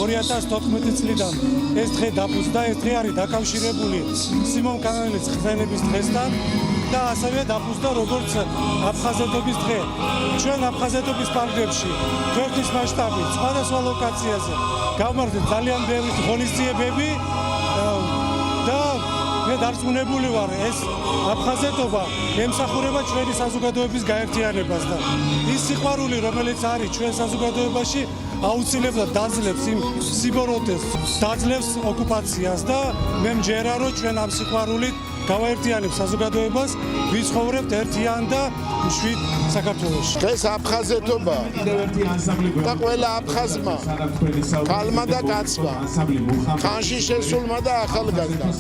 2014 წლიდან ეს დღე დაფუძნდა, ეს დღე არის დაკავშირებული სიმონ კანელის ხსენების დღესთან და ასევე დაფუძნდა როგორც აფხაზეთობის დღე. ჩვენ აფხაზეთობის პარკებში ქვეყნის მასშტაბით სხვადასხვა ლოკაციაზე გავმართეთ ძალიან ბევრი ღონისძიებები და მე დარწმუნებული ვარ, ეს აფხაზეთობა ემსახურება ჩვენი საზოგადოების გაერთიანებას და ის სიყვარული, რომელიც არის ჩვენ საზოგადოებაში, აუცილებლად დაძლევს იმ სიბოროტეს, დაძლევს ოკუპაციას და მე მჯერა, რომ ჩვენ ამ სიყვარულით გავაერთიანებთ საზოგადოებას, ვიცხოვრებთ ერთიან და მშვიდ საქართველოში. დღეს აფხაზეთობა და ყველა აფხაზმა, ქალმა და კაცმა, ხანში შესულმა და ახალგაზრდამ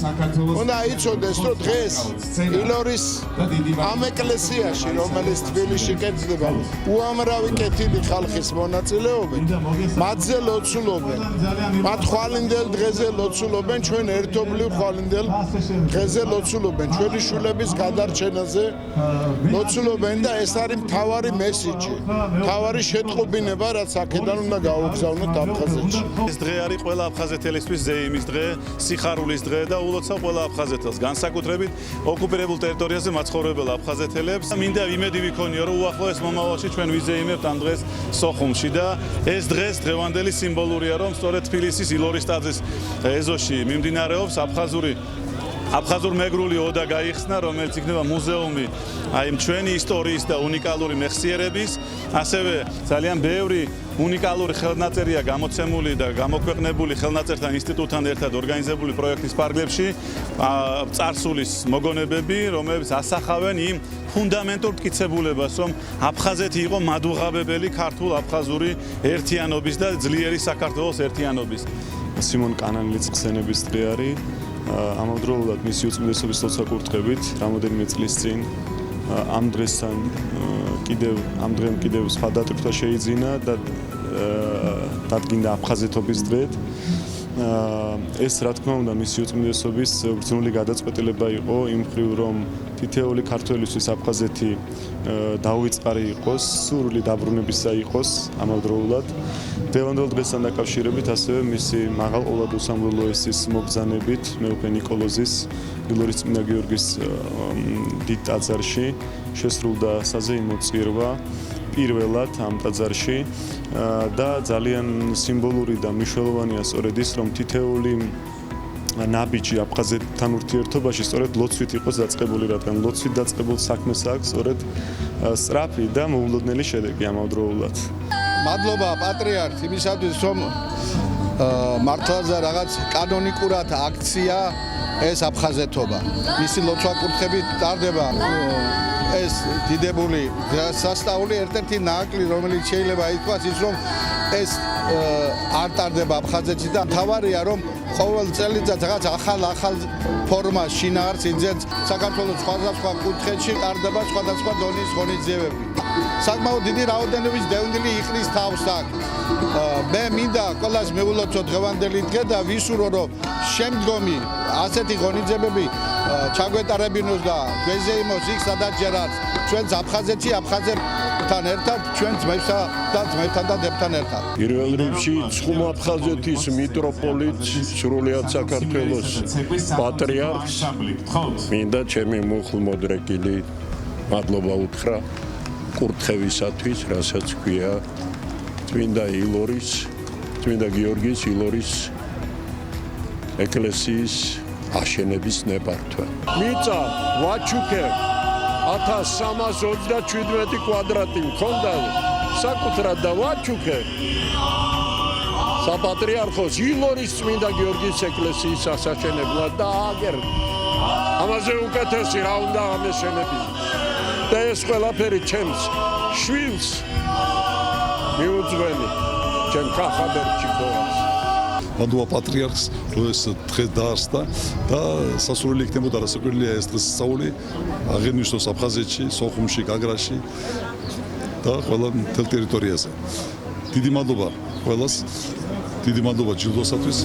უნდა იცოდეს, რომ დღეს ილორის ამ ეკლესიაში, რომელიც თბილისში კეთდება, უამრავი კეთილი ხალხის მონაწილეობით, მათზე ლოცულობენ, მათ ხვალინდელ დღეზე ლოცულობენ, ჩვენ ერთობლივ ხვალინდელ დღეზე ლოცულობენ, ჩვენი შვილების გადარჩენაზე ლოცულობენ და ეს არის მთავარი მესიჯი, მთავარი შეტყობინება, რაც აქედან უნდა გაუგზავნოთ აფხაზეთში. ეს დღე არის ყველა აფხაზეთელისთვის ზეიმის დღე, სიხარულის დღე და ულოცავ ყველა აფხაზეთელს, განსაკუთრებით ოკუპირებულ ტერიტორიაზე მაცხოვრებელ აფხაზეთელებს. მინდა იმედი ვიქონიო, რომ უახლოეს მომავალში ჩვენ ვიზეიმებთ ამ დღეს სოხუმში და ეს დღეს დღევანდელი სიმბოლურია, რომ სწორედ თბილისის ილორის ტაძრის ეზოში მიმდინარეობს აფხაზურ მეგრული ოდა გაიხსნა, რომელიც იქნება მუზეუმი აი ჩვენი ისტორიის და უნიკალური მეხსიერების, ასევე ძალიან ბევრი უნიკალური ხელნაწერია გამოცემული და გამოქვეყნებული ხელნაწერთა ინსტიტუტთან ერთად ორგანიზებული პროექტის პარკლებში, წარსულის მოგონებები, რომლებიც ასახავენ იმ ფუნდამენტურ მტკიცებულებას, რომ აფხაზეთი იყო მადუღაბებელი ქართულ-აფხაზური ერთიანობის და ძლიერი საქართველოს ერთიანობის. სიმონ კანელის ხსენების დღე არის. ამავდროულად მისი უწმიდესობის ლოცვა-კურთხევით რამოდენიმე წლის წინ ამ დღესთან ამ დღემ კიდევ სხვა დატვირთვა შეიძინა და დადგინდა აფხაზეთობის დღედ. ეს რა თქმა უნდა მისი უწმიდესობის ბრძნული გადაწყვეტილება იყო იმ მხრივ, რომ თითოეული ქართველისთვის აფხაზეთი დაუვიწყარი იყოს, სრული დაბრუნებისა იყოს ამავდროულად. დღევანდელ დღესთან დაკავშირებით ასევე მისი მაღალყოლად უსამროლო ესის მობრძანებით მეუღლე ნიკოლოზის ილორის წმინდა გიორგის დიდ ტაძარში შესრულდა საზეიმო წირვა პირველად ამ ტაძარში და ძალიან სიმბოლური და მნიშვნელოვანია სწორედ ის, რომ თითოეული ნაბიჯი აფხაზეთთან ურთიერთობაში სწორედ ლოცვით იყოს დაწყებული, რადგან ლოცვით დაწყებულ საქმეს აქვს სწორედ სწრაფი და მოულოდნელი შედეგი ამავდროულად. მადლობა პატრიარქ იმისათვის, რომ მართლაც რაღაც კანონიკურად აქცია ეს აფხაზეთობა. მისი ლოცვა-კურთხევით ტარდება ეს დიდებული სასწაული, ერთ-ერთი ნაკლი, რომელიც შეიძლება ითქვას ის, რომ ეს არ ტარდება აფხაზეთში და მთავარია, რომ ყოველ წელიწადს რაღაც ახალ ფორმას შინაარსს იძენს საქართველოს სხვადასხვა კუთხეში ტარდება სხვადასხვა დონის ღონისძიებები. საკმაოდ დიდი რაოდენობის დევნილი იყრის თავს აქ. მე მინდა ყველას მივულოცო დღევანდელი დღე და ვისურვო, რომ შემდგომი ასეთი ღონისძიებები ჩაგვეტარებინოს და გვეზეიმოს იქ, სადაც ჯერაც ჩვენს აფხაზეთში, აფხაზებთან ერთად, ჩვენ ძმებთან და დებთან ერთად. პირველ რიგში ცხუმ აფხაზეთის მიტროპოლიტ, სრულიად საქართველოს პატრიარქს მინდა ჩემი მუხლმოდრეკილი მადლობა უთხრა კურთხევისათვის, რასაც ქვია წმინდა ილორის, წმინდა გიორგის ილორის ეკლესიის აშენების ნებართვა. მიწა ვაჩუკე 1327 კვადრატი მქონდა საკუთრად და ვაჩუკე საპატრიარქოს ილორის წმინდა გიორგის ეკლესიის ასაშენებლად და აგერ ამაზე უკეთესი რა უნდა ამეშენებინა. და ეს ყველაფერი ჩემს შვილს მიუძღვენი ჩემ ხახაბერჩი ქონს. მადლობა პატრიარქს, რომ ეს დღე დაარსდა და სასურველი იქნებოდა რასაკვირველია ეს დღესასწაული აღენიშნოს აფხაზეთში, სოხუმში, გაგრაში და ყველა მთელ ტერიტორიაზე. დიდი მადლობა ყველას, დიდი მადლობა ჯილდოსათვის.